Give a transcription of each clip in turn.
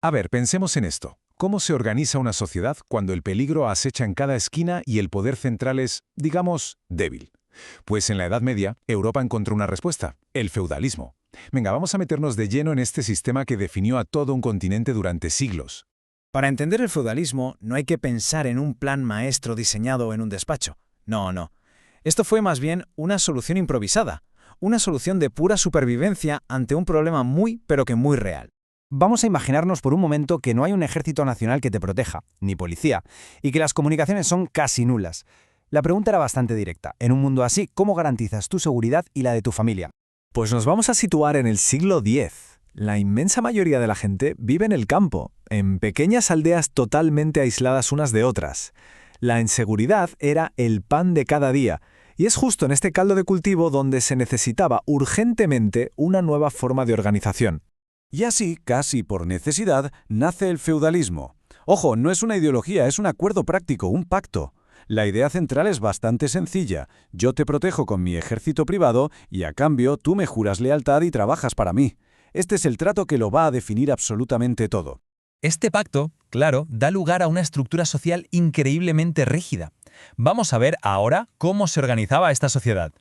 A ver, pensemos en esto. ¿Cómo se organiza una sociedad cuando el peligro acecha en cada esquina y el poder central es, digamos, débil? Pues en la Edad Media, Europa encontró una respuesta: el feudalismo. Venga, vamos a meternos de lleno en este sistema que definió a todo un continente durante siglos. Para entender el feudalismo, no hay que pensar en un plan maestro diseñado en un despacho. No, no. Esto fue más bien una solución improvisada, una solución de pura supervivencia ante un problema pero que muy real. Vamos a imaginarnos por un momento que no hay un ejército nacional que te proteja, ni policía, y que las comunicaciones son casi nulas. La pregunta era bastante directa. En un mundo así, ¿cómo garantizas tu seguridad y la de tu familia? Pues nos vamos a situar en el siglo X. La inmensa mayoría de la gente vive en el campo, en pequeñas aldeas totalmente aisladas unas de otras. La inseguridad era el pan de cada día, y es justo en este caldo de cultivo donde se necesitaba urgentemente una nueva forma de organización. Y así, casi por necesidad, nace el feudalismo. Ojo, no es una ideología, es un acuerdo práctico, un pacto. La idea central es bastante sencilla. Yo te protejo con mi ejército privado y a cambio tú me juras lealtad y trabajas para mí. Este es el trato que lo va a definir absolutamente todo. Este pacto, claro, da lugar a una estructura social increíblemente rígida. Vamos a ver ahora cómo se organizaba esta sociedad.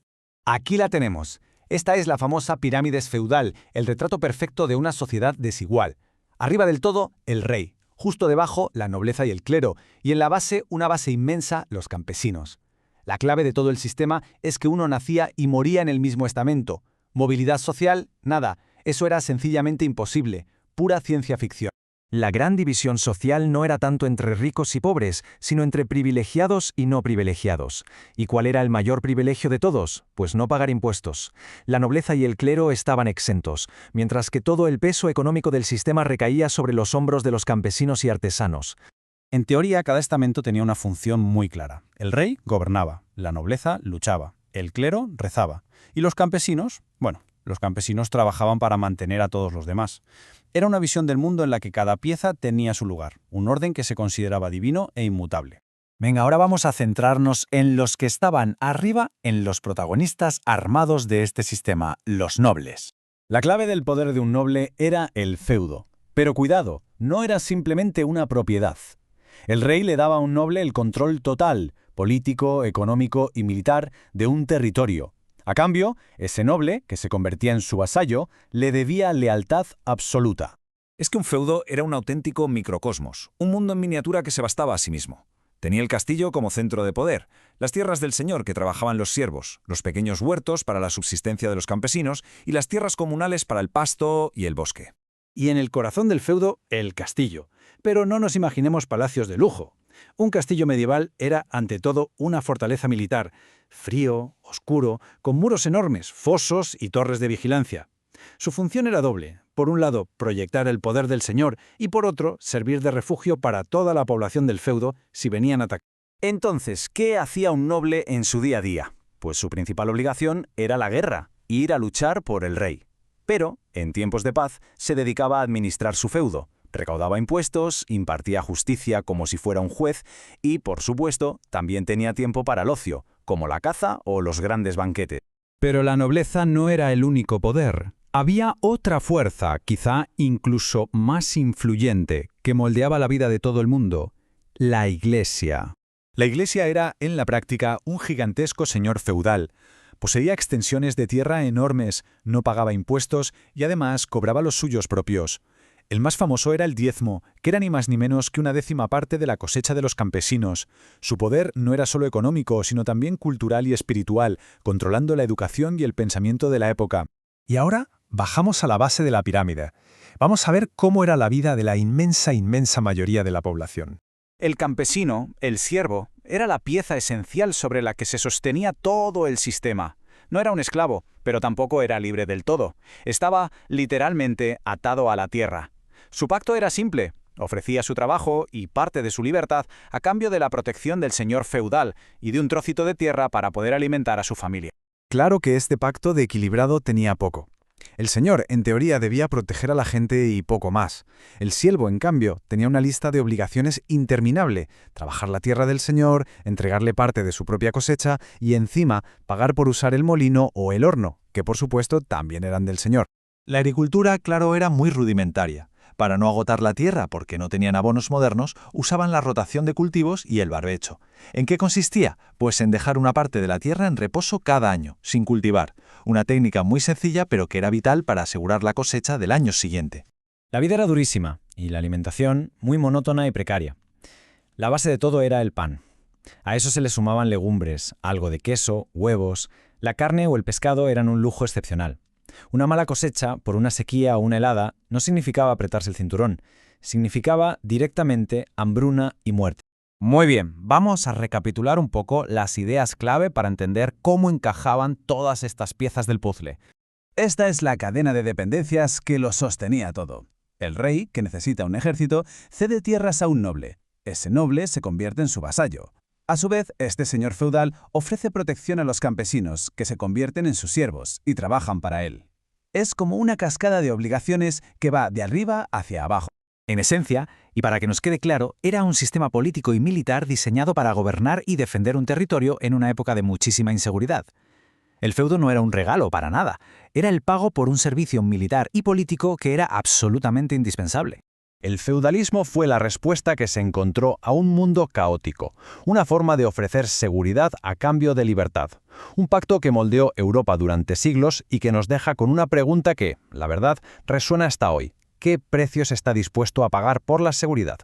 Aquí la tenemos. Esta es la famosa pirámide feudal, el retrato perfecto de una sociedad desigual. Arriba del todo, el rey. Justo debajo, la nobleza y el clero, y en la base, una base inmensa, los campesinos. La clave de todo el sistema es que uno nacía y moría en el mismo estamento. Movilidad social, nada. Eso era sencillamente imposible. Pura ciencia ficción. La gran división social no era tanto entre ricos y pobres, sino entre privilegiados y no privilegiados. ¿Y cuál era el mayor privilegio de todos? Pues no pagar impuestos. La nobleza y el clero estaban exentos, mientras que todo el peso económico del sistema recaía sobre los hombros de los campesinos y artesanos. En teoría, cada estamento tenía una función muy clara. El rey gobernaba, la nobleza luchaba, el clero rezaba, y los campesinos, los campesinos trabajaban para mantener a todos los demás. Era una visión del mundo en la que cada pieza tenía su lugar, un orden que se consideraba divino e inmutable. Venga, ahora vamos a centrarnos en los que estaban arriba, en los protagonistas armados de este sistema, los nobles. La clave del poder de un noble era el feudo. Pero cuidado, no era simplemente una propiedad. El rey le daba a un noble el control total, político, económico y militar, de un territorio. A cambio, ese noble, que se convertía en su vasallo, le debía lealtad absoluta. Es que un feudo era un auténtico microcosmos, un mundo en miniatura que se bastaba a sí mismo. Tenía el castillo como centro de poder, las tierras del señor que trabajaban los siervos, los pequeños huertos para la subsistencia de los campesinos y las tierras comunales para el pasto y el bosque. Y en el corazón del feudo, el castillo. Pero no nos imaginemos palacios de lujo. Un castillo medieval era, ante todo, una fortaleza militar, frío, oscuro, con muros enormes, fosos y torres de vigilancia. Su función era doble. Por un lado, proyectar el poder del señor y por otro, servir de refugio para toda la población del feudo si venían ataques. Entonces, ¿qué hacía un noble en su día a día? Pues su principal obligación era la guerra, ir a luchar por el rey. Pero, en tiempos de paz, se dedicaba a administrar su feudo. Recaudaba impuestos, impartía justicia como si fuera un juez y, por supuesto, también tenía tiempo para el ocio, como la caza o los grandes banquetes. Pero la nobleza no era el único poder. Había otra fuerza, quizá incluso más influyente, que moldeaba la vida de todo el mundo: la Iglesia. La Iglesia era, en la práctica, un gigantesco señor feudal. Poseía extensiones de tierra enormes, no pagaba impuestos y además cobraba los suyos propios. El más famoso era el diezmo, que era ni más ni menos que una 10ª parte de la cosecha de los campesinos. Su poder no era solo económico, sino también cultural y espiritual, controlando la educación y el pensamiento de la época. Y ahora bajamos a la base de la pirámide. Vamos a ver cómo era la vida de la inmensa mayoría de la población. El campesino, el siervo, era la pieza esencial sobre la que se sostenía todo el sistema. No era un esclavo, pero tampoco era libre del todo. Estaba literalmente atado a la tierra. Su pacto era simple: ofrecía su trabajo y parte de su libertad a cambio de la protección del señor feudal y de un trocito de tierra para poder alimentar a su familia. Claro que este pacto de equilibrado tenía poco. El señor, en teoría, debía proteger a la gente y poco más. El siervo, en cambio, tenía una lista de obligaciones interminable: trabajar la tierra del señor, entregarle parte de su propia cosecha y, encima, pagar por usar el molino o el horno, que por supuesto también eran del señor. La agricultura, claro, era muy rudimentaria. Para no agotar la tierra porque no tenían abonos modernos, usaban la rotación de cultivos y el barbecho. ¿En qué consistía? Pues en dejar una parte de la tierra en reposo cada año, sin cultivar. Una técnica muy sencilla pero que era vital para asegurar la cosecha del año siguiente. La vida era durísima y la alimentación muy monótona y precaria. La base de todo era el pan. A eso se le sumaban legumbres, algo de queso, huevos. La carne o el pescado eran un lujo excepcional. Una mala cosecha, por una sequía o una helada, no significaba apretarse el cinturón. Significaba directamente hambruna y muerte. Muy bien, vamos a recapitular un poco las ideas clave para entender cómo encajaban todas estas piezas del puzzle. Esta es la cadena de dependencias que lo sostenía todo. El rey, que necesita un ejército, cede tierras a un noble. Ese noble se convierte en su vasallo. A su vez, este señor feudal ofrece protección a los campesinos, que se convierten en sus siervos y trabajan para él. Es como una cascada de obligaciones que va de arriba hacia abajo. En esencia, y para que nos quede claro, era un sistema político y militar diseñado para gobernar y defender un territorio en una época de muchísima inseguridad. El feudo no era un regalo para nada, era el pago por un servicio militar y político que era absolutamente indispensable. El feudalismo fue la respuesta que se encontró a un mundo caótico, una forma de ofrecer seguridad a cambio de libertad. Un pacto que moldeó Europa durante siglos y que nos deja con una pregunta que, la verdad, resuena hasta hoy. ¿Qué precio se está dispuesto a pagar por la seguridad?